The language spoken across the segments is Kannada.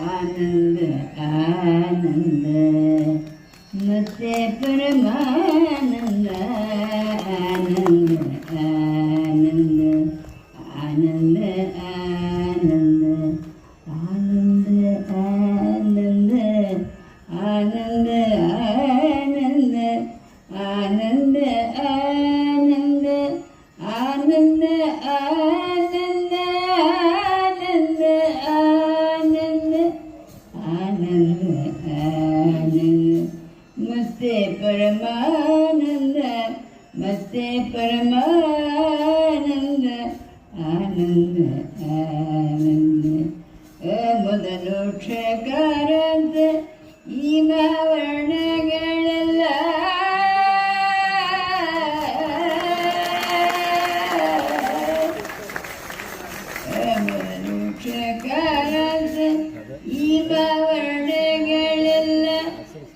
आनंद आनंद मते परमानंद आनंद आनंद आनंद आनंद आनंद आनंद आनंद आनंद आनंद आनंद आनंद आनंद आनंद आनंद आनंद आनंद मस्ते परमानंद मस्ते परमानंद आनंद आनंद ಮೊದಲೋಕ್ಷಕಾರಂತ ಈ ವರ್ಣಗಳೆಲ್ಲ ಮೊದಲೋಕ್ಷಕಾರಂತ ಈ ವರ್ಣಗಳೆಲ್ಲ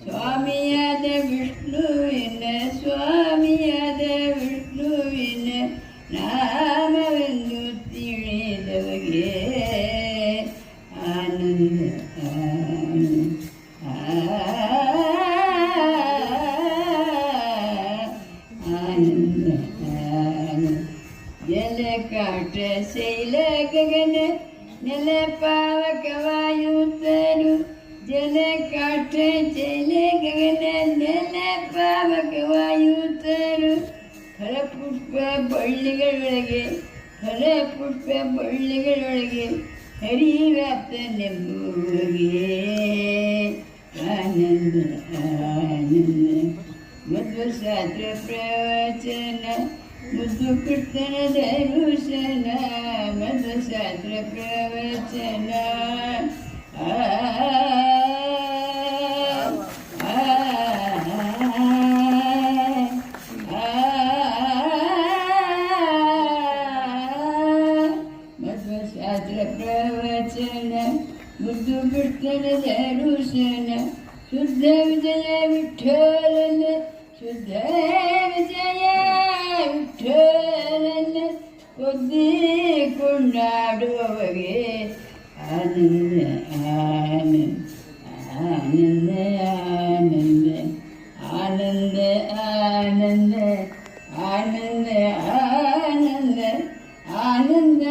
ಸ್ವಾಮಿಯಾದ ವಿಷ್ಣುವಿನ ಸ್ವಾಮಿಯಾದ ವಿಷ್ಣುವಿನ ನಾಮವೆಂದು ತಿಳಿದವಗೆ ಆನಂದ ಆನಂದ ಜಲ ಕಾಟ ಶೈಲ ಗಗನ ನೆಲ ಪಾವಕ ವಾಯುತರು ಜಲ ಕಾಟ ಶೈಲ ಗಗನ ನೆಲ ಪಾವಕ ವಾಯುತರು ಫಲಪುಷ್ಪ ಬಳ್ಳಿಗಳೊಳಗೆ ಫಲಪುಷ್ಪ ಬಳ್ಳಿಗಳೊಳಗೆ ಹರಿವ್ಯಾಪ್ತನೆಂಬುವಗೆ ಆನಂದ ಆನಂದ ಮಧ್ವಶಾಸ್ತ್ರ ಪ್ರವಚನ ಮುದ್ದು ಕೃಷ್ಣನ ದರ್ಶನ ಮಧ್ವಶಾಸ್ತ್ರ ಪ್ರವಚನ ಮಧ್ವಶಾಸ್ತ್ರ ಪ್ರವಚನ ಮುದ್ದು ಕೃಷ್ಣನ ದರ್ಶನ ಶುದ್ಧ ವಿಜಯ ವಿಠಲನ ಶುದ್ಧ ವಿಜಯ ವಿಠಲನ ಒದ್ದಿ ಕೊಂಡಾಡುವವಗೆ ಆನಂದ ಆನಂದ ಆನಂದ ಆನಂದ ಆನಂದ ಆನಂದ ಆನಂದ ಆನಂದ ಆನಂದ